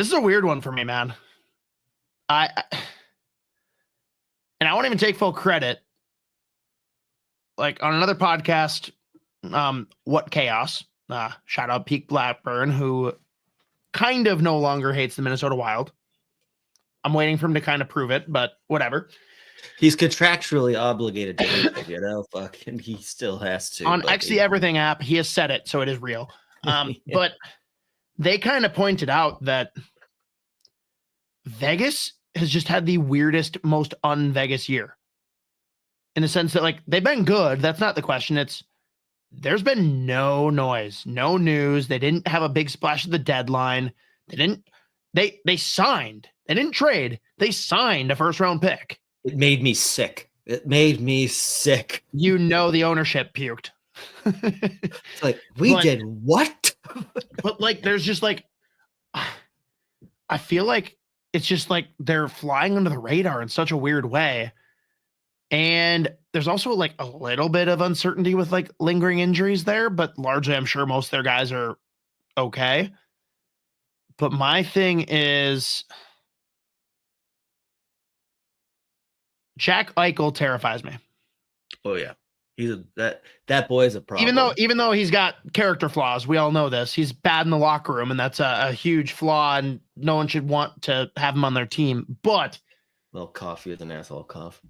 This is a weird one for me, man. And I won't even take full credit. Like on another podcast, What Chaos, shout out Pete Blackburn, who kind of no longer hates the Minnesota Wild. I'm waiting for him to kind of prove it, but whatever. He's contractually obligated to hate it, you know, fucking he still has to. On XD Everything app, he has said it, so it is real. Yeah. But they kind of pointed out that Vegas has just had the weirdest, most un-Vegas year. In the sense that, like, they've been good. That's not the question. It's there's been no noise, no news. They didn't have a big splash at the deadline. They signed. They didn't trade. They signed a first-round pick. It made me sick. You know the ownership puked. It's like, did what? But, like, there's just, like, I feel like it's just, like, they're flying under the radar in such a weird way. And there's also, like, a little bit of uncertainty with, like, lingering injuries there. But largely, I'm sure most of their guys are okay. But my thing is... Jack Eichel terrifies me. Oh yeah, that boy is a problem. Even though he's got character flaws, we all know this. He's bad in the locker room, and that's a huge flaw, and no one should want to have him on their team. But little coffee with an asshole cough.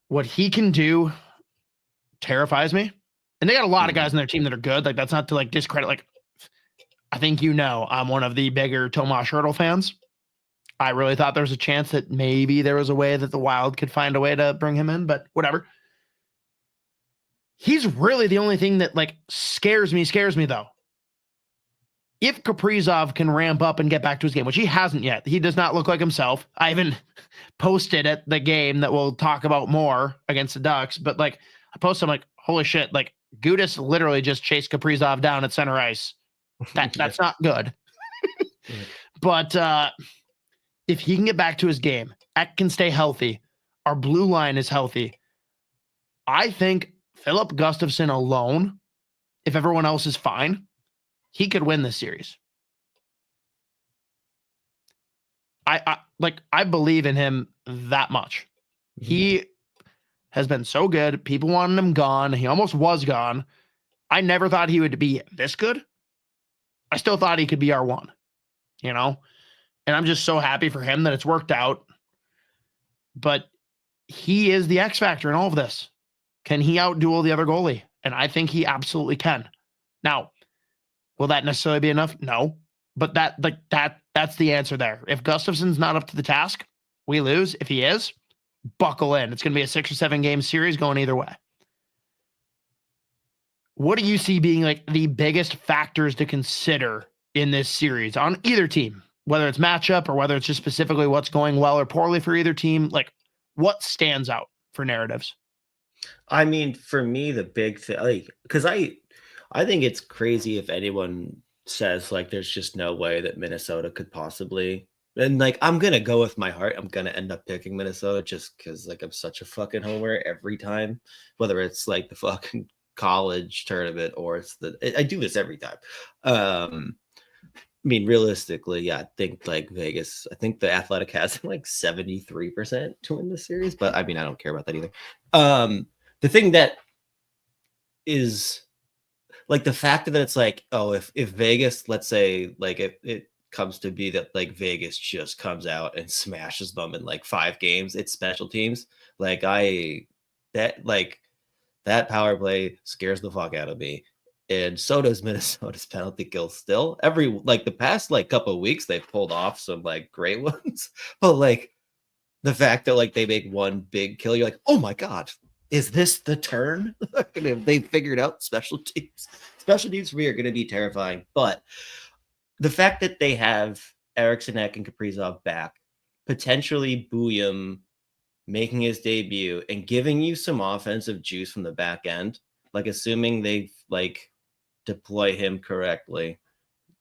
What he can do terrifies me. And they got a lot of guys in their team that are good. Like that's not to like discredit. Like I think I'm one of the bigger Tomas Hertl fans. I really thought there was a chance that maybe there was a way that the Wild could find a way to bring him in, but whatever. He's really the only thing that like scares me though. If Kaprizov can ramp up and get back to his game, which he hasn't yet, he does not look like himself. I even posted at the game that we'll talk about more against the Ducks, but like I posted, I'm like, holy shit, like Judd'z literally just chased Kaprizov down at center ice. That's not good. But, if he can get back to his game, Ek can stay healthy, our blue line is healthy, I think Philip Gustafsson alone, if everyone else is fine, he could win this series. I believe in him that much. He has been so good. People wanted him gone. He almost was gone. I never thought he would be this good. I still thought he could be our one, you know? And I'm just so happy for him that it's worked out. But he is the X factor in all of this. Can he outduel the other goalie? And I think he absolutely can. Now, will that necessarily be enough? No. But that's the answer there. If Gustafsson's not up to the task, we lose. If he is, buckle in. It's going to be a 6 or 7 game series going either way. What do you see being like the biggest factors to consider in this series on either team? Whether it's matchup or whether it's just specifically what's going well or poorly for either team, like what stands out for narratives? I mean, for me, the big thing, like, because I think it's crazy if anyone says like there's just no way that Minnesota could possibly, and like I'm gonna go with my heart. I'm gonna end up picking Minnesota just because like I'm such a fucking homer every time, whether it's like the fucking college tournament or it's I do this every time. I mean, realistically, yeah, I think like Vegas, I think the Athletic has like 73% to win this series, but I mean, I don't care about that either. The thing that is like the fact that it's like, oh, if Vegas, let's say, like if it comes to be that like Vegas just comes out and smashes them in like 5 games, it's special teams. Like that power play scares the fuck out of me. And so does Minnesota's penalty kill still. The past like couple of weeks, they've pulled off some like great ones. But like the fact that like they make one big kill, you're like, oh my God, is this the turn? They figured out special teams. Special teams for me are going to be terrifying. But the fact that they have Eriksson, Ek, and Kaprizov back, potentially Buium making his debut and giving you some offensive juice from the back end, like assuming they like deploy him correctly,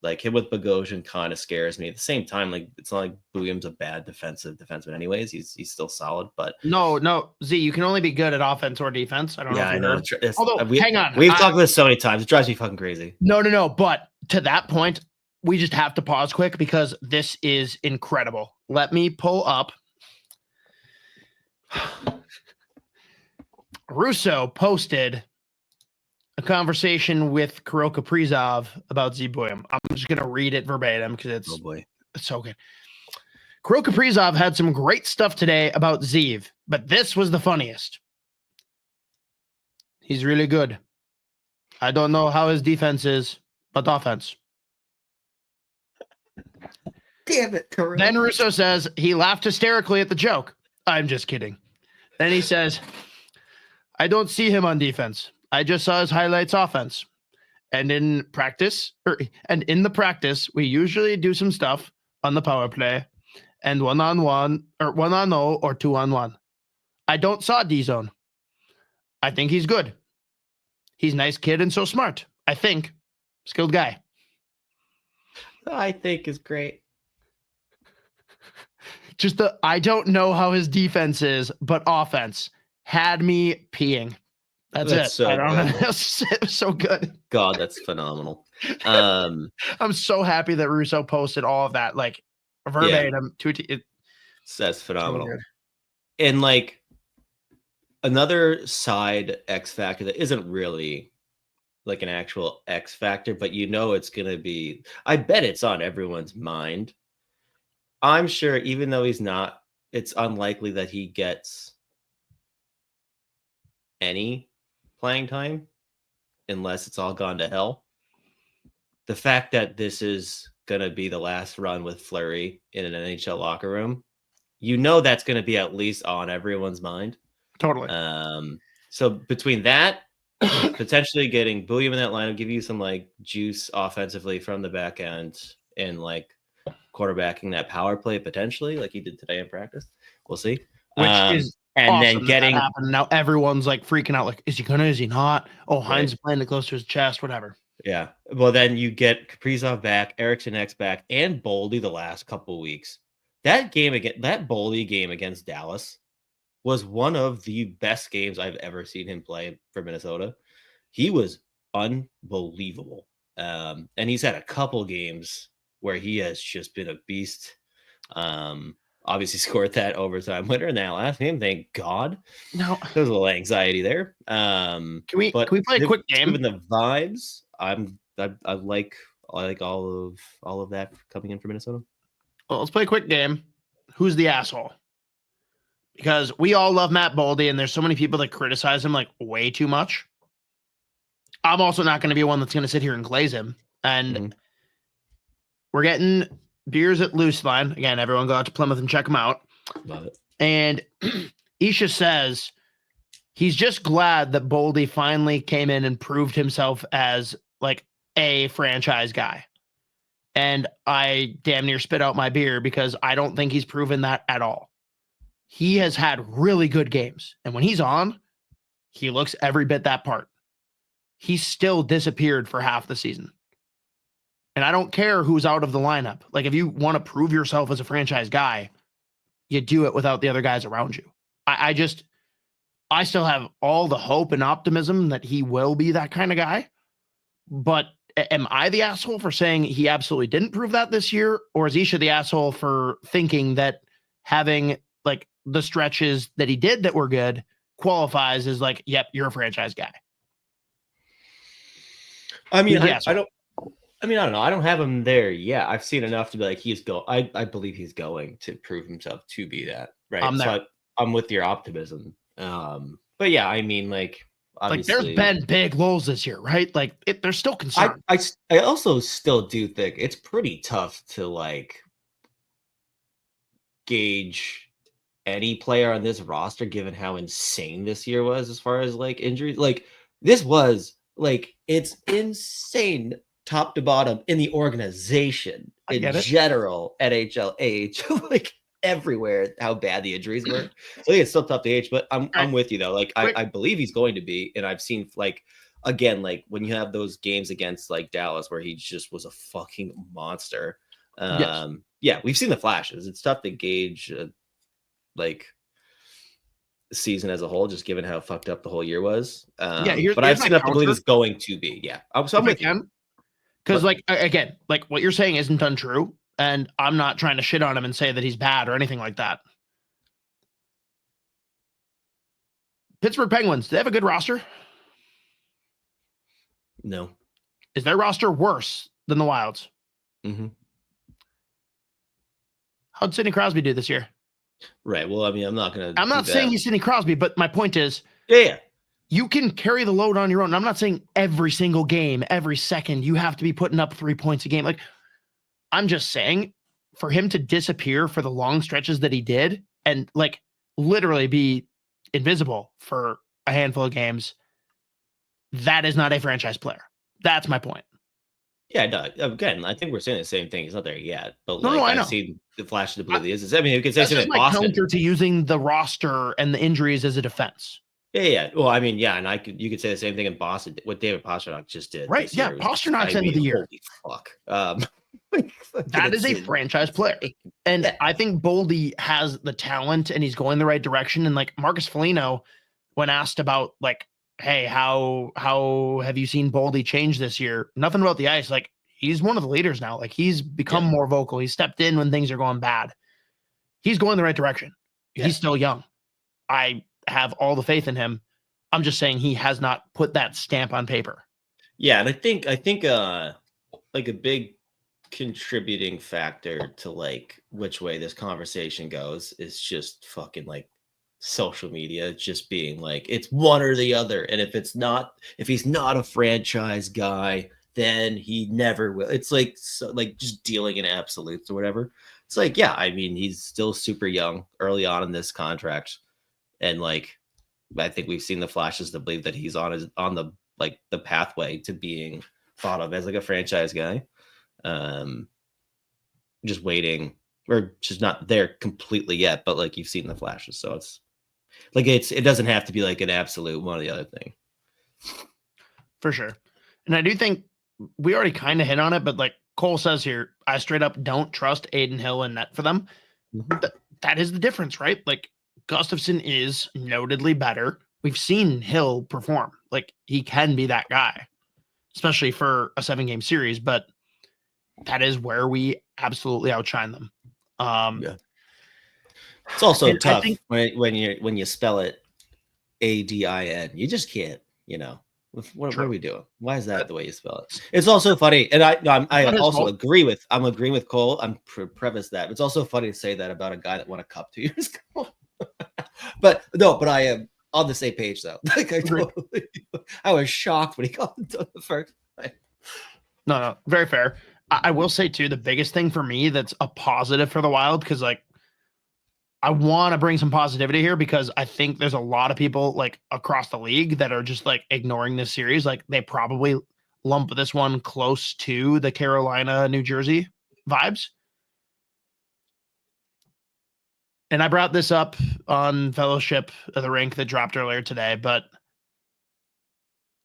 like him with Bogosian kind of scares me. At the same time, like it's not like Buium's a bad defenseman anyways. He's still solid, but no, Z, you can only be good at offense or defense. I don't know. Yeah, I know. Although, hang on, we've talked about this so many times. It drives me fucking crazy. No. But to that point, we just have to pause quick because this is incredible. Let me pull up. Russo posted a conversation with Kirill Kaprizov about Zeev Buium. I'm just going to read it verbatim because it's so good. Kirill Kaprizov had some great stuff today about Zeev, but this was the funniest. He's really good. I don't know how his defense is, but offense. Damn it, Kirill. Then Russo says he laughed hysterically at the joke. I'm just kidding. Then he says, I don't see him on defense. I just saw his highlights offense. And in the practice, we usually do some stuff on the power play and 1-on-1 or 1-on-0 or 2-on-1. I don't saw D-zone. I think he's good. He's a nice kid and so smart. I think. Skilled guy. I think is great. Just I don't know how his defense is, but offense had me peeing. That's it. So I don't know. It was so good. God, that's phenomenal. I'm so happy that Russo posted all of that, like verbatim. That's phenomenal. So and like another side X factor that isn't really like an actual X factor, but you know it's gonna be. I bet it's on everyone's mind. I'm sure, even though he's not, it's unlikely that he gets any playing time unless it's all gone to hell. The fact that this is going to be the last run with Fleury in an NHL locker room, you know that's going to be at least on everyone's mind. Totally. So between that, potentially getting Buium in that lineup, give you some like juice offensively from the back end and like quarterbacking that power play potentially like he did today in practice. We'll see. Which is and awesome then getting that happened. Now everyone's like freaking out. Like, is he gonna? Is he not? Oh, Hines is playing it close to his chest. Whatever. Yeah. Well, then you get Kaprizov back, Eriksson X back, and Boldy the last couple of weeks. That Boldy game against Dallas was one of the best games I've ever seen him play for Minnesota. He was unbelievable. And he's had a couple games where he has just been a beast. Obviously scored that overtime winner in that last game. Thank God. No, there's a little anxiety there. Can we play a quick game? Given the vibes, I like all of that coming in for Minnesota. Well, let's play a quick game. Who's the asshole? Because we all love Matt Boldy, and there's so many people that criticize him like way too much. I'm also not going to be one that's going to sit here and glaze him. And we're getting beers at Loose Line. Again, everyone go out to Plymouth and check them out. Love it. And Isha says he's just glad that Boldy finally came in and proved himself as like a franchise guy. And I damn near spit out my beer because I don't think he's proven that at all. He has had really good games. And when he's on, he looks every bit that part. He still disappeared for half the season. And I don't care who's out of the lineup. Like, if you want to prove yourself as a franchise guy, you do it without the other guys around you. I still have all the hope and optimism that he will be that kind of guy. But am I the asshole for saying he absolutely didn't prove that this year? Or is Isha the asshole for thinking that having like the stretches that he did that were good qualifies as like, yep, you're a franchise guy? I mean, I don't know. I don't have him there yet. I've seen enough to be like, I believe he's going to prove himself to be that. Right. I'm with your optimism. But yeah, I mean, like, obviously, there's been big lulls this year, right? Like, there's still concern. I also still do think it's pretty tough to like gauge any player on this roster, given how insane this year was as far as like injuries. Like, this was like, it's insane top to bottom in the organization in general, NHL, AHL, like everywhere, how bad the injuries were. So I think it's still tough to age, but I'm with you though. Like, I believe he's going to be, and I've seen like, again, like when you have those games against like Dallas where he just was a fucking monster. Yeah, we've seen the flashes. It's tough to gauge like the season as a whole, just given how fucked up the whole year was. But I've seen enough to believe it's going to be. Yeah. So I'm with you. Because, like, again, like what you're saying isn't untrue. And I'm not trying to shit on him and say that he's bad or anything like that. Pittsburgh Penguins, do they have a good roster? No. Is their roster worse than the Wild's? Mm-hmm. How'd Sidney Crosby do this year? Right. Well, I mean, I'm not saying he's Sidney Crosby, but my point is, yeah, you can carry the load on your own. I'm not saying every single game, every second, you have to be putting up 3 points a game. Like, I'm just saying, for him to disappear for the long stretches that he did and, like, literally be invisible for a handful of games, that is not a franchise player. That's my point. Yeah, no, again, I think we're saying the same thing. He's not there yet, but No, I know. I've seen the flash of the blue. I mean, you could say That's something just my Boston. counter to using the roster and the injuries as a defense. Yeah. Well, I mean, yeah, and you could say the same thing in Boston. What David Pastrnak just did, right? Yeah, Pasternak's end of the year. Holy fuck. That is a franchise player, and I think Boldy has the talent, and he's going the right direction. And like Marcus Foligno, when asked about like, hey, how have you seen Boldy change this year? Nothing about the ice. Like, he's one of the leaders now. Like, he's become more vocal. He stepped in when things are going bad. He's going the right direction. Yeah. He's still young. I have all the faith in him. I'm just saying he has not put that stamp on paper. Yeah, and I think like a big contributing factor to like which way this conversation goes is just fucking like social media just being like it's one or the other, and if he's not a franchise guy, then he never will. It's like just dealing in absolutes or whatever. It's like, yeah, I mean, he's still super young, early on in this contract, and like I think we've seen the flashes to believe that he's on the pathway to being thought of as like a franchise guy. Just waiting, or just not there completely yet, but like you've seen the flashes, so it's like it doesn't have to be like an absolute one or the other thing. For sure. And I do think we already kind of hit on it, but like Cole says here, I straight up don't trust Adin Hill in net for them. Mm-hmm. That is the difference, right? Like, Gustafsson is notedly better. We've seen Hill perform. Like, he can be that guy, especially for a 7-game series, but that is where we absolutely outshine them. Yeah. It's also tough when you spell it ADIN. You just can't, what are we doing? Why is that the way you spell it? It's also funny, and I also agree with Cole. I'm preface that. It's also funny to say that about a guy that won a cup 2 years ago. but I am on the same page though. Like I was shocked when he got it done the first time. No, very fair. I will say too, the biggest thing for me that's a positive for the Wild, because like I want to bring some positivity here, because I think there's a lot of people like across the league that are just like ignoring this series. Like, they probably lump this one close to the Carolina, New Jersey vibes. And I brought this up on Fellowship of the Rink that dropped earlier today, but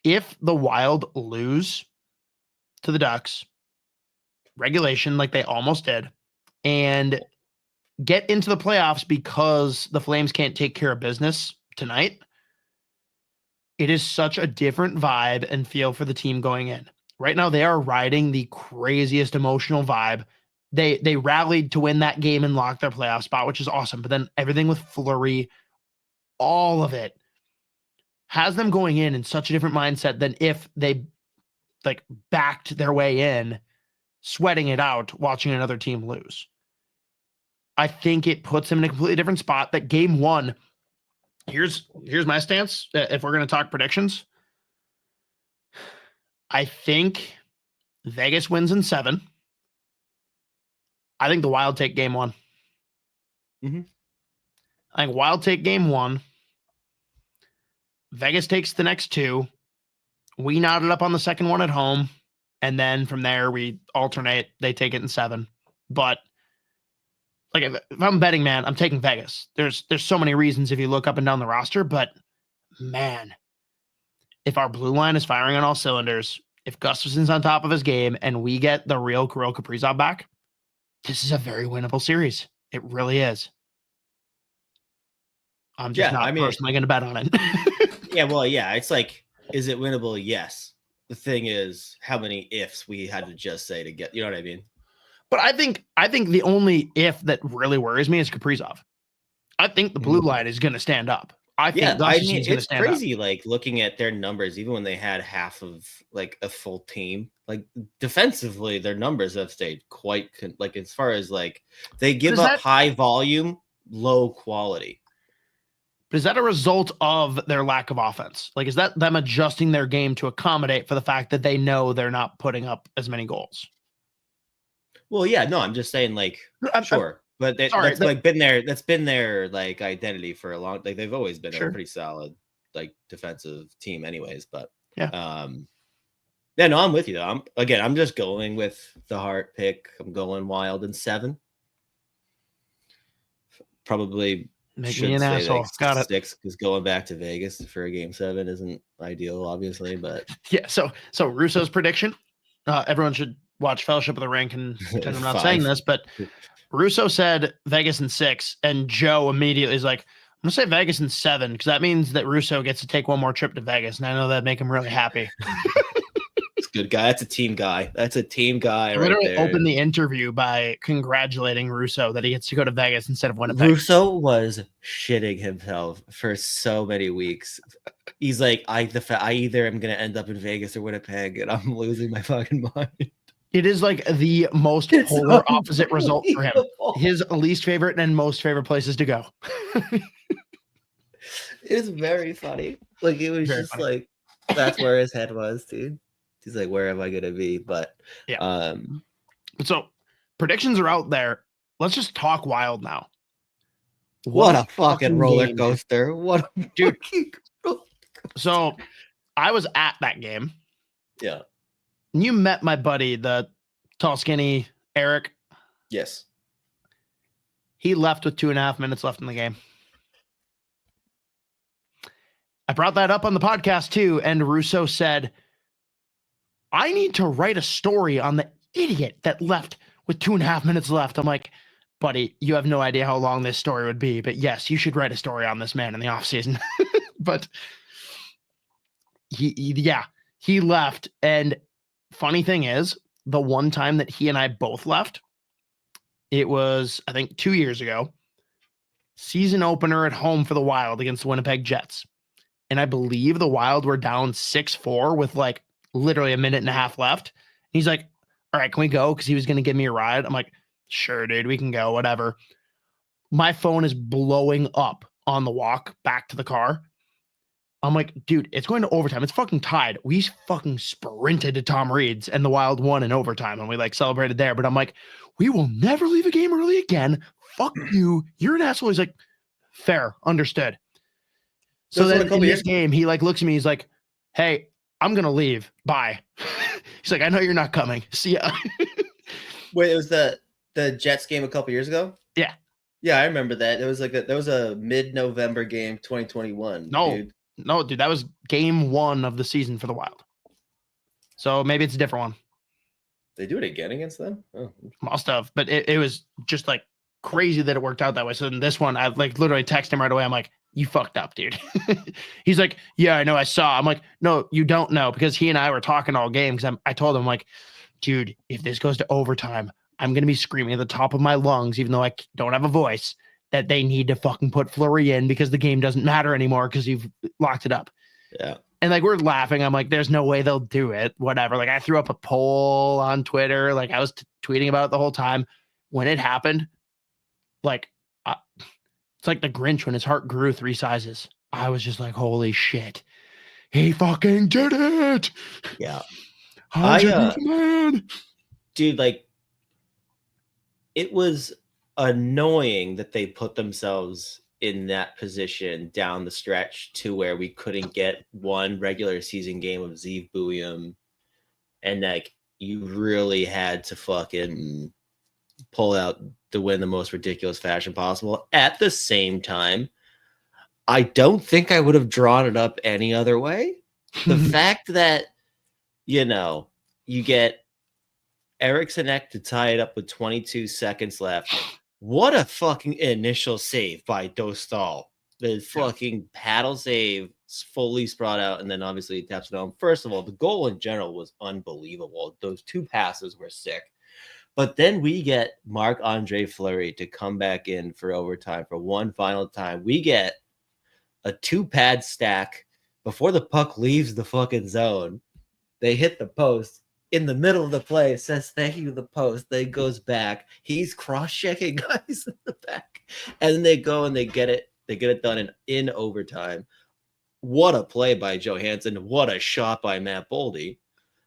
if the Wild lose to the Ducks, regulation, like they almost did, and get into the playoffs because the Flames can't take care of business tonight, it is such a different vibe and feel for the team going in. Right now, they are riding the craziest emotional vibe. They rallied to win that game and lock their playoff spot, which is awesome. But then everything with Fleury, all of it has them going in such a different mindset than if they like backed their way in, sweating it out, watching another team lose. I think it puts them in a completely different spot. That game 1, here's my stance. If we're going to talk predictions, I think Vegas wins in 7. I think the Wild take game 1. Mm-hmm. I think Wild take game 1. Vegas takes the next 2. We knotted up on the second one at home. And then from there, we alternate. They take it in 7. But like, if I'm betting, man, I'm taking Vegas. There's so many reasons if you look up and down the roster. But, man, if our blue line is firing on all cylinders, if Gustafsson's on top of his game, and we get the real Kirill Kaprizov back, this is a very winnable series. It really is. I'm just not personally going to bet on it. Yeah, well, yeah. It's like, is it winnable? Yes. the thing is how many ifs we had to just say to get, you know what I mean? But I think the only if that really worries me is Kaprizov. I think the blue line is going to stand up. I think I mean, is going to it's stand crazy. up. Like looking at their numbers, even when they had half of like a full team, like defensively, their numbers have stayed quite like as far as like they give up high volume, low quality. But is that a result of their lack of offense? Like, is that them adjusting their game to accommodate for the fact that they know they're not putting up as many goals? Well, yeah, no, I'm just saying, like, sure, but that's like been their like identity for a long. Like they've always been a pretty solid like defensive team, anyways. But yeah, no, I'm with you though. I'm just going with the heart pick. I'm going Wild in 7. Probably make me an asshole. Like Got it. 6 because going back to Vegas for a game 7 isn't ideal, obviously. But yeah, so Russo's prediction. Everyone should watch Fellowship of the Ring and pretend I'm not saying this, but Russo said Vegas in 6, and Joe immediately is like, I'm gonna say Vegas in 7 because that means that Russo gets to take one more trip to Vegas, and I know that'd make him really happy. It's a good guy. That's a team guy. That's a team guy. Literally right there. Opened the interview by congratulating Russo that he gets to go to Vegas instead of Winnipeg. Russo was shitting himself for so many weeks. He's like, I either am gonna end up in Vegas or Winnipeg, and I'm losing my fucking mind. It is like the most polar opposite result for him. His least favorite and most favorite places to go. It's very funny. Like it was very just funny. Like that's where his head was, dude. He's like, where am I gonna be? But yeah. So predictions are out there. Let's just talk Wild now. What a fucking roller coaster. What a dude. So I was at that game. Yeah. You met my buddy, the tall, skinny Eric. Yes. He left with 2.5 minutes left in the game. I brought that up on the podcast too, and Russo said, I need to write a story on the idiot that left with 2.5 minutes left. I'm like, buddy, you have no idea how long this story would be, but yes, you should write a story on this man in the offseason. But he left, and funny thing is, the one time that he and I both left, it was, I think, 2 years ago, season opener at home for the Wild against the Winnipeg Jets. And I believe the Wild were down 6-4 with like literally a minute and a half left. And he's like, all right, can we go? Because he was going to give me a ride. I'm like, sure, dude, we can go, whatever. My phone is blowing up on the walk back to the car. I'm like, dude, it's going to overtime. It's fucking tied. We fucking sprinted to Tom Reed's and the Wild won in overtime. And we like celebrated there. But I'm like, we will never leave a game early again. Fuck you. You're an asshole. He's like, fair, understood. So then in this game, he like looks at me. He's like, hey, I'm going to leave. Bye. He's like, I know you're not coming. See ya. Wait, it was the Jets game a couple years ago? Yeah. Yeah, I remember that. It was like that was a mid-November game, 2021. No, dude, that was game 1 of the season for the Wild. So maybe it's a different one. They do it again against them? Oh. Must have, but it was just like crazy that it worked out that way. So in this one, I like literally text him right away. I'm like, you fucked up, dude. He's like, yeah, I know, I saw. I'm like, no, you don't know, because he and I were talking all game, because I told him, like, dude, if this goes to overtime, I'm going to be screaming at the top of my lungs, even though I don't have a voice, that they need to fucking put Fleury in because the game doesn't matter anymore because you've locked it up. Yeah. And like, we're laughing. I'm like, there's no way they'll do it. Whatever. Like, I threw up a poll on Twitter. Like, I was tweeting about it the whole time. When it happened, like, it's like the Grinch when his heart grew 3 sizes. I was just like, holy shit. He fucking did it. Yeah. Man. Dude, like, it was annoying that they put themselves in that position down the stretch to where we couldn't get one regular season game of Zeev Buium, and like you really had to fucking pull out to win the most ridiculous fashion possible. At the same time, I don't think I would have drawn it up any other way. The fact that, you know, you get Eriksson Ek to tie it up with 22 seconds left. What a fucking initial save by Dostal. The fucking paddle save fully sprawled out, and then obviously he taps it home. First of all, the goal in general was unbelievable. Those 2 passes were sick. But then we get Marc-Andre Fleury to come back in for overtime for one final time. We get a 2-pad stack before the puck leaves the fucking zone. They hit the post in the middle of the play. Says thank you to the post. Then goes back. He's cross-checking guys in the back, and then they go and they get it. They get it done in overtime. What a play by Johansson. What a shot by Matt Boldy.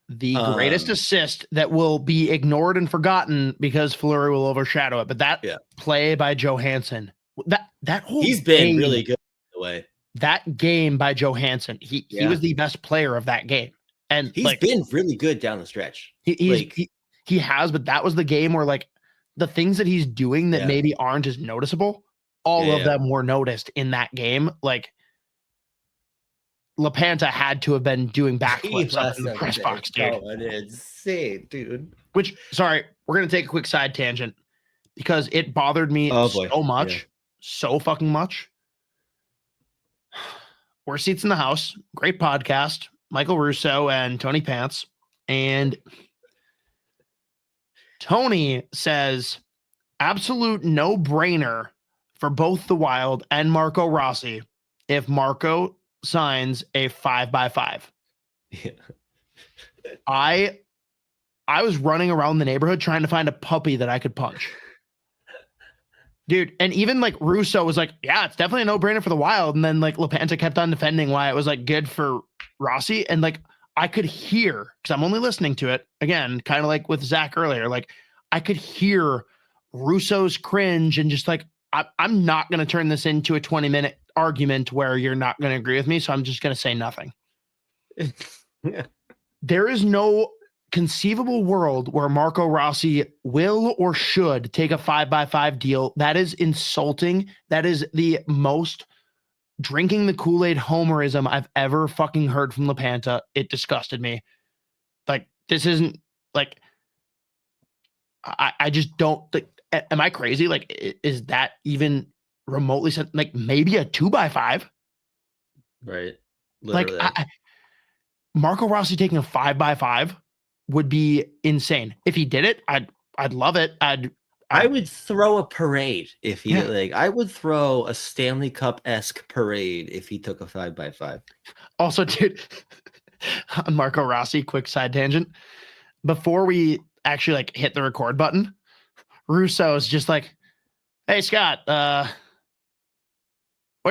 The greatest assist that will be ignored and forgotten because Fleury will overshadow it. But that play by Johansson, that whole he's been really good the way. That game by Johansson, he was the best player of that game. And he's been really good down the stretch. He has, but that was the game where like the things that he's doing that maybe aren't as noticeable, all of them were noticed in that game. Like LaPanta had to have been doing backflips up in the press box, dude. Oh, insane, dude. Which, sorry, we're going to take a quick side tangent because it bothered me so much, so fucking much. We're Seats in the House, great podcast, Michael Russo and Tony Pants. And Tony says, absolute no-brainer for both the Wild and Marco Rossi if Marco signs a 5x5. Yeah. I was running around the neighborhood trying to find a puppy that I could punch. Dude, and even like Russo was like, yeah, it's definitely a no-brainer for the Wild. And then like LaPanta kept on defending why it was like good for Rossi. And like I could hear, because I'm only listening to it, again, kind of like with Zach earlier, like I could hear Russo's cringe and just like, I'm not going to turn this into a 20-minute argument where you're not going to agree with me. So I'm just going to say nothing. There is no conceivable world where Marco Rossi will or should take a 5x5 deal. That is insulting. That is the most drinking the Kool-Aid homerism I've ever fucking heard from LaPanta. It disgusted me. Like, this isn't like, I just don't like, am I crazy? Like, is that even remotely like maybe a 2x5? Right. Literally. Like Marco Rossi taking a 5x5 would be insane. If he did it, I'd love it. I would throw a parade if he like. I would throw a Stanley Cup-esque parade if he took a 5x5. Also, dude, on Marco Rossi, quick side tangent. Before we actually like hit the record button, Russo is just like, "Hey Scott, what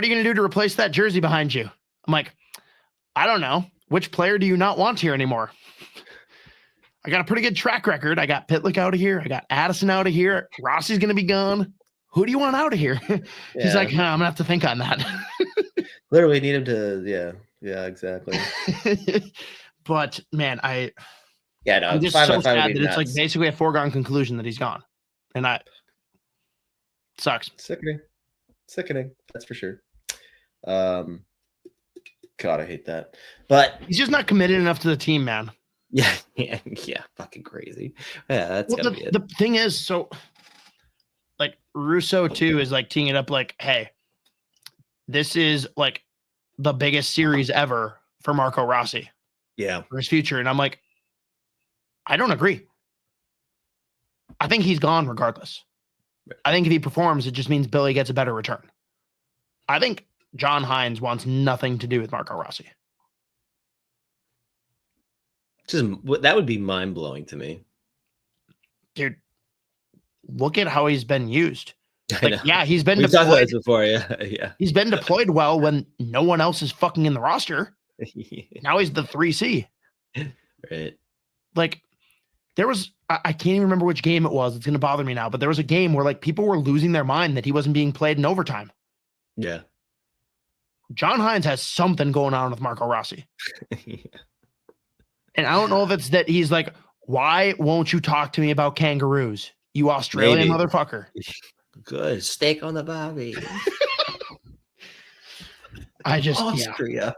are you gonna do to replace that jersey behind you?" I'm like, "I don't know. Which player do you not want here anymore?" I got a pretty good track record. I got Pitlick out of here. I got Addison out of here. Rossi's going to be gone. Who do you want out of here? He's like, I'm going to have to think on that. Literally need him to, yeah, exactly. But man, I'm just 5x5 so sad that nuts. it's like basically a foregone conclusion that he's gone. And sucks. Sickening. That's for sure. God, I hate that. But he's just not committed enough to the team, man. Yeah, fucking crazy. Yeah, that's gotta be it. The thing is, so like Russo too is like teeing it up like, hey, this is like the biggest series ever for Marco Rossi. Yeah. For his future. And I'm like, I don't agree. I think he's gone regardless. Right. I think if he performs, it just means Billy gets a better return. I think John Hines wants nothing to do with Marco Rossi. That would be mind-blowing to me. Dude, look at how he's been used. Like, yeah, he's been deployed. Talked about this before, yeah. He's been deployed well when no one else is fucking in the roster. Now he's the 3C. Right. Like, there was, I can't even remember which game it was. It's going to bother me now, but there was a game where like people were losing their mind that he wasn't being played in overtime. Yeah. John Hines has something going on with Marco Rossi. Yeah. And I don't know if it's that he's like, why won't you talk to me about kangaroos, you Australian motherfucker? Good. Steak on the barbie. I just, Austria.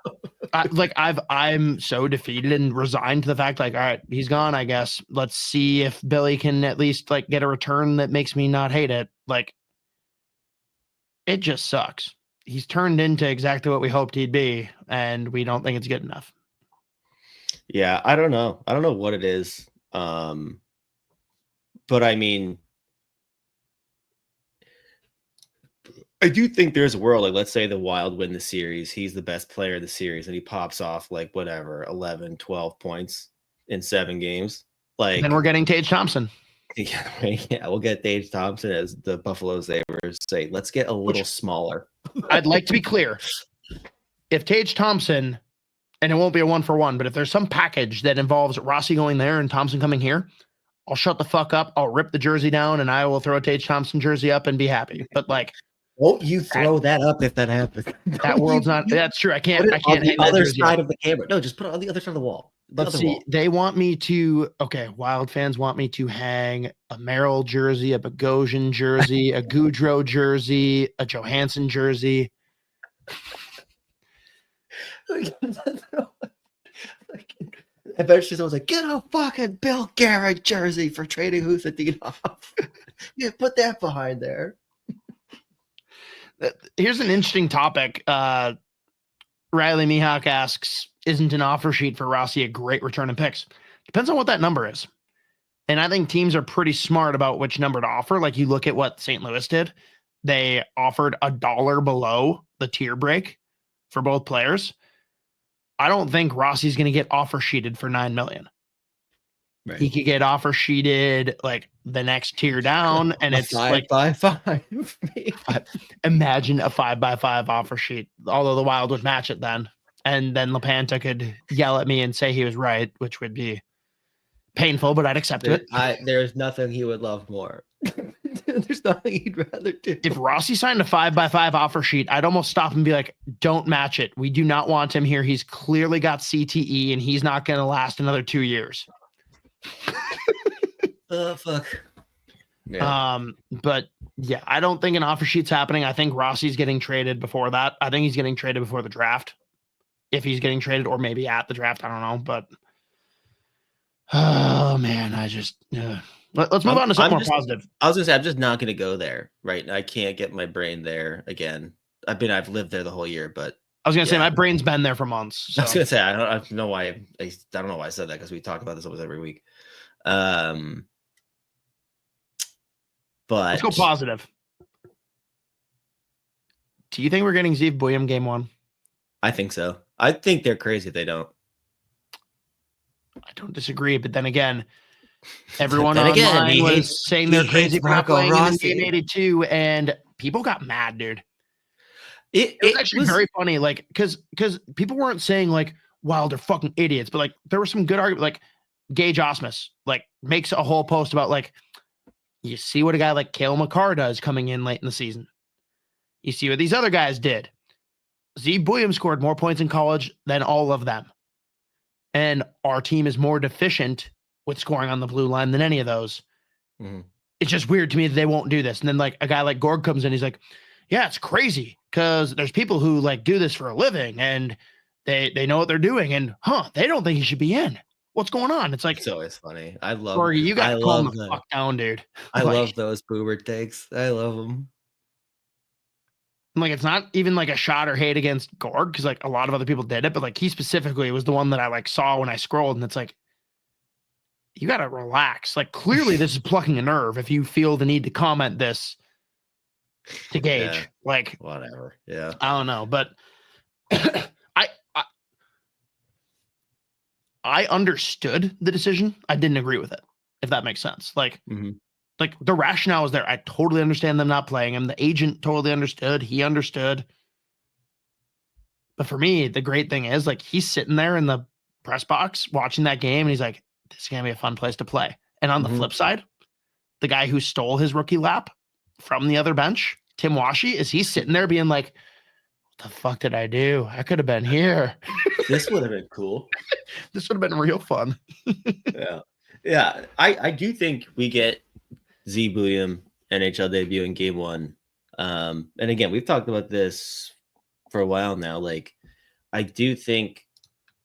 I'm so defeated and resigned to the fact, like, all right, he's gone, I guess. Let's see if Billy can at least like get a return that makes me not hate it. Like, it just sucks. he's turned into exactly what we hoped he'd be, and we don't think it's good enough. Yeah, I don't know. I don't know what it is. But I mean, I do think there's a world, like, let's say the Wild win the series, he's the best player of the series, and he pops off like whatever, 11, 12 points in 7 games. Like, then we're getting Tage Thompson. Yeah, we'll get Tage Thompson, as the Buffalo Sabres say. Let's get a little smaller. I'd like to be clear. If Tage Thompson, and it won't be a 1-for-1, but if there's some package that involves Rossi going there and Thompson coming here, I'll shut the fuck up. I'll rip the jersey down and I will throw a Tage Thompson jersey up and be happy. But like, won't you throw that up if that happens? That world's not. That's true. I can't. I can't. On the other side of the camera. No, just put it on the other side of the wall. Let's see. They want me to. Okay, Wild fans want me to hang a Merrill jersey, a Bogosian jersey, a Goudreau jersey, a Johansson jersey. Eventually, someone's like, "Get a fucking Bill Garrett jersey for trading Husadinov." Yeah, put that behind there. Here's an interesting topic. Riley Mihawk asks, isn't an offer sheet for Rossi a great return in picks? Depends on what that number is. And I think teams are pretty smart about which number to offer. Like, you look at what St. Louis did. They offered $1 below the tier break for both players. I don't think Rossi's going to get offer sheeted for $9 million. Right. He could get offer sheeted like the next tier down, and it's 5x5. Imagine a 5x5 offer sheet. Although the Wild would match it then, and then LaPanta could yell at me and say he was right, which would be painful, but I'd accept it. There's nothing he would love more. There's nothing he'd rather do. If Rossi signed a 5x5 offer sheet, I'd almost stop and be like, don't match it. We do not want him here. He's clearly got CTE, and he's not going to last another 2 years. Fuck. Yeah. But yeah, I don't think an offer sheet's happening. I think Rossi's getting traded before that. I think he's getting traded before the draft. If he's getting traded, or maybe at the draft, I don't know. But oh man, let's move on to something more positive. I was gonna say, I'm just not gonna go there, right? I can't get my brain there again. I've lived there the whole year, but I was gonna say my brain's been there for months. So. I was gonna say I don't know why I don't know why I said that, because we talk about this almost every week. But let's go positive. Do you think we're getting Zeev Buium game 1? I think so. I think they're crazy if they don't. I don't disagree, but then again, everyone online was saying they're crazy for not playing in game 82, and people got mad, dude. It was actually very funny, like, because people weren't saying like, "Wow, they're fucking idiots," but like there were some good arguments. Like Gage Osmus like makes a whole post about like, you see what a guy like Cale Makar does coming in late in the season. You see what these other guys did. Zeev Buium scored more points in college than all of them. And our team is more deficient with scoring on the blue line than any of those. Mm-hmm. It's just weird to me that they won't do this. And then like a guy like Gorg comes in, he's like, yeah, it's crazy because there's people who like do this for a living and they know what they're doing, and they don't think he should be in. What's going on? It's like, it's always funny. I love Gorg, you got to calm the fuck down, dude. I love those boomer takes. I love them. Like, it's not even like a shot or hate against Gorg, because like a lot of other people did it, but like he specifically was the one that I like saw when I scrolled, and it's like, you got to relax. Like, clearly this is plucking a nerve if you feel the need to comment this to Gage. Yeah, like, whatever. Yeah. I don't know, but I understood the decision. I didn't agree with it, if that makes sense. Like, like the rationale is there. I totally understand them not playing him. The agent totally understood. He understood. But for me, the great thing is like he's sitting there in the press box watching that game, and he's like, this is going to be a fun place to play. And on the flip side, the guy who stole his rookie lap from the other bench, Tim Washi, is he's sitting there being like, what the fuck did I do? I could have been here. This would have been cool. This would have been real fun. Yeah. Yeah. I do think we get Zeev Buium NHL debut in game 1. And again, we've talked about this for a while now. Like, I do think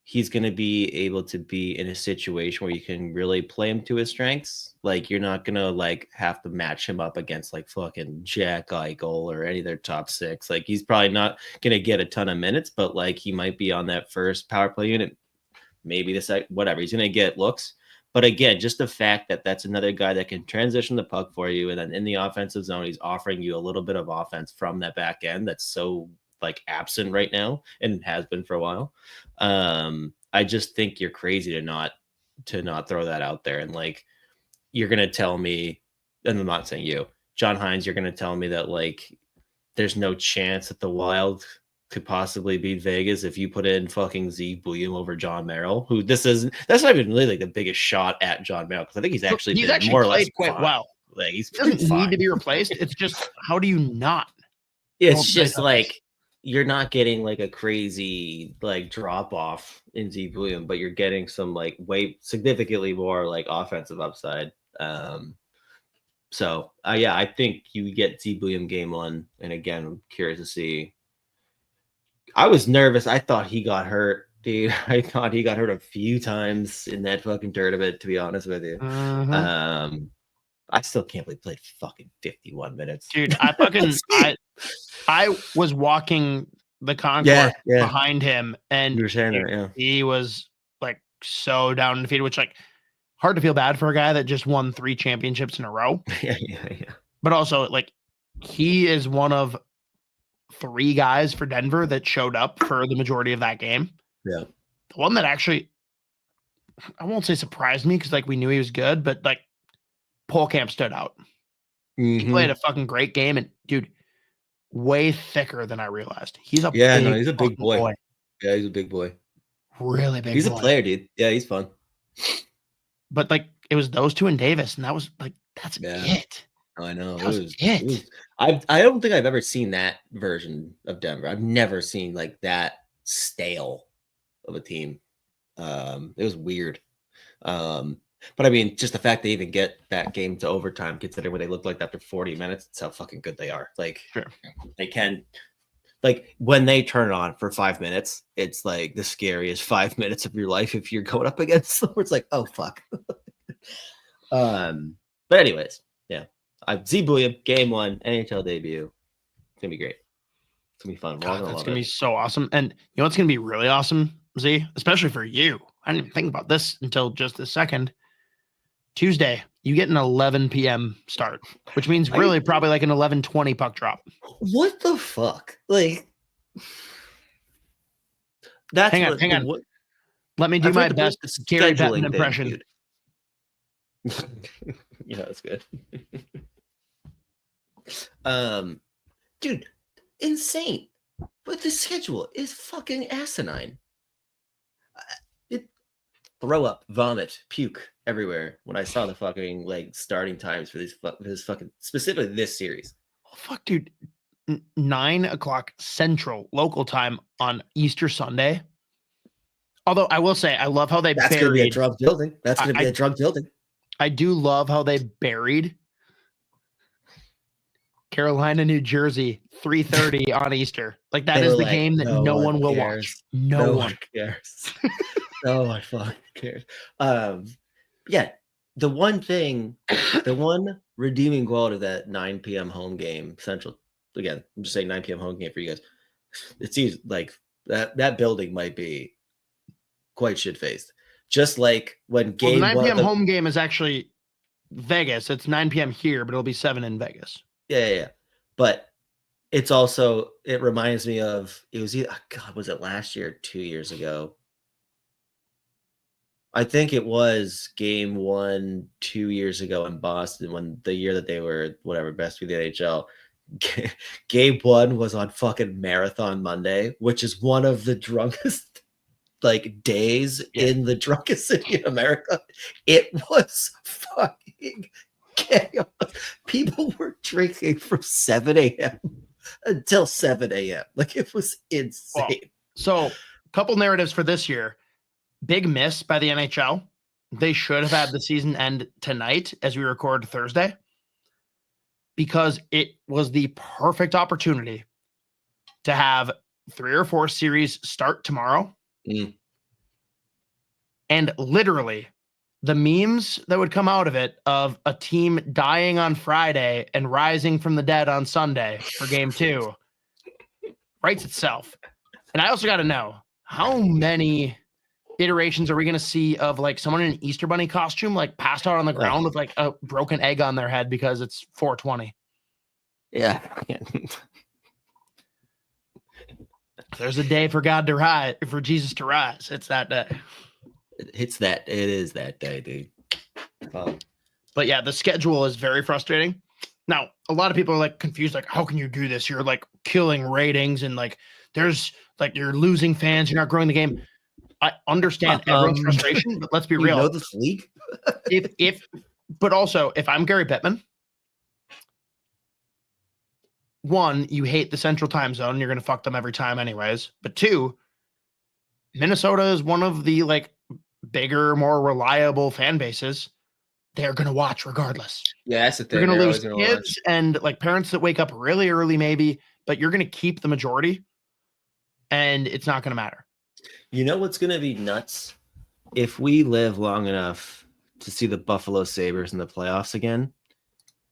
he's going to be able to be in a situation where you can really play him to his strengths. Like, you're not going to like have to match him up against like fucking Jack Eichel or any of their top 6. Like, he's probably not going to get a ton of minutes, but like he might be on that first power play unit, maybe the second, whatever. He's going to get looks. But again, just the fact that that's another guy that can transition the puck for you. And then in the offensive zone, he's offering you a little bit of offense from that back end that's so like absent right now and has been for a while. I just think you're crazy to not throw that out there. And like, you're going to tell me, and I'm not saying you, John Hines, you're going to tell me that like, there's no chance that the Wild could possibly beat Vegas if you put in fucking Zeev Buium over John Merrill, who that's not even really like the biggest shot at John Merrill, because I think he's actually more or less quite well. Like, he doesn't need to be replaced. It's just, how do you not? It's just like, you're not getting like a crazy like drop off in Zeev Buium, but you're getting some like way significantly more like offensive upside. So yeah, I think you get Zeev Buium game 1, and again, I'm curious to see. I was nervous. I thought he got hurt, dude. I thought he got hurt a few times in that fucking tournament, to be honest with you. I still can't believe he played fucking 51 minutes. Dude, I was walking the concourse behind him, and you were saying that, he was like so down and defeated, which like hard to feel bad for a guy that just won 3 championships in a row. Yeah. But also, like, he is one of 3 guys for Denver that showed up for the majority of that game. Yeah. The one that actually, I won't say surprised me, because like we knew he was good, but like Polkamp stood out. He played a fucking great game, and dude, way thicker than I realized. He's a he's a big boy. Yeah, he's a big boy. Really big. He's a player, dude. Yeah, he's fun. But like, it was those 2 in Davis, and that was like, that's it. Oh, I know. That was it. I don't think I've ever seen that version of Denver. I've never seen like that stale of a team. It was weird. But I mean, just the fact they even get that game to overtime, considering what they looked like after 40 minutes, it's how fucking good they are. Like, sure. They can, like, when they turn it on for 5 minutes, it's like the scariest 5 minutes of your life if you're going up against them. It's like, oh fuck. But anyways, yeah, Zeev Buium, game 1, NHL debut. It's gonna be great. It's gonna be fun. It's gonna be so awesome. And you know what's gonna be really awesome, Z, especially for you. I didn't even think about this until just a second. Tuesday, you get an 11 p.m. start, which means really probably like an 11:20 puck drop. What the fuck? Like, that's hang on. Let me do my best Gary Bettman impression. Yeah, that's good. Dude, insane. But the schedule is fucking asinine. Throw up, vomit, puke everywhere when I saw the fucking like starting times for this fucking, specifically this series. Oh fuck, dude! 9 o'clock Central local time on Easter Sunday. Although I will say, I love how they that's gonna be a drug building. That's gonna be a drug building. I do love how they buried Carolina, New Jersey, 3:30 on Easter. Like, that is the game that no one will watch. No one cares. No one fucking cares. Yeah, the one redeeming quality of that 9 p.m. home game, Central. Again, I'm just saying 9 p.m. home game for you guys. It seems like that building might be quite shit-faced. Just like when game 9 p.m. home game is actually Vegas. It's 9 p.m. here, but it'll be 7 in Vegas. Yeah. But it's also, it reminds me of, it was, God, was it last year or 2 years ago? I think it was game 1 2 years ago in Boston, when the year that they were whatever best for the NHL. Game 1 was on fucking Marathon Monday, which is one of the drunkest like days in the drunkest city in America. It was fucking chaos. People were drinking from 7 a.m. until 7 a.m. Like, it was insane. Well, so, couple narratives for this year. Big miss by the NHL. They should have had the season end tonight as we record Thursday, because it was the perfect opportunity to have 3 or 4 series start tomorrow And literally, the memes that would come out of it of a team dying on Friday and rising from the dead on Sunday for game 2 writes itself. And I also got to know, how many iterations are we going to see of like someone in an Easter Bunny costume, like passed out on the ground with like a broken egg on their head because it's 420? Yeah. There's a day for God to rise, for Jesus to rise. It's that day. It is that day, dude. But yeah, the schedule is very frustrating. Now, a lot of people are like confused, like, how can you do this? You're like killing ratings and like there's like you're losing fans, you're not growing the game. I understand everyone's frustration, but let's be real. You know this league? But also if I'm Gary Bettman, one, you hate the central time zone, you're gonna fuck them every time anyways. But two, Minnesota is one of the like bigger, more reliable fan bases. They're gonna watch regardless. Yeah, that's the thing. You're gonna lose gonna kids and like parents that wake up really early, maybe, but you're gonna keep the majority, and it's not gonna matter. You know what's gonna be nuts? If we live long enough to see the Buffalo Sabres in the playoffs again.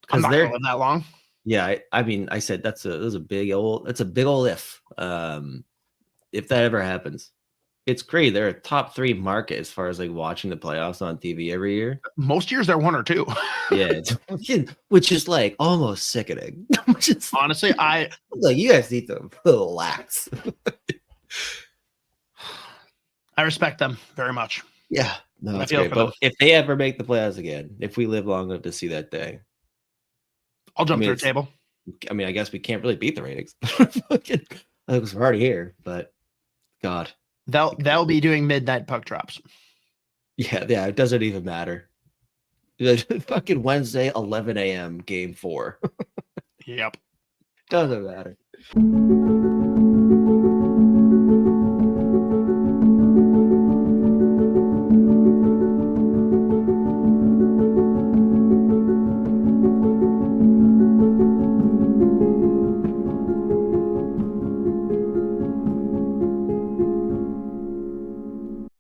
I'm not gonna live that long. Yeah, I mean, I said that's a big old if. If that ever happens. It's great. They're a top 3 market as far as like watching the playoffs on TV every year. Most years they're 1 or 2. Yeah, which is like almost sickening. Honestly, I like you guys need to relax. I respect them very much. Yeah, no, that's great. But if they ever make the playoffs again, if we live long enough to see that day, I'll jump through the table. I mean, I guess we can't really beat the ratings. Because we're already here, but God. They'll be doing midnight puck drops. Yeah, it doesn't even matter. Fucking Wednesday, 11 a.m. game 4. Yep. Doesn't matter.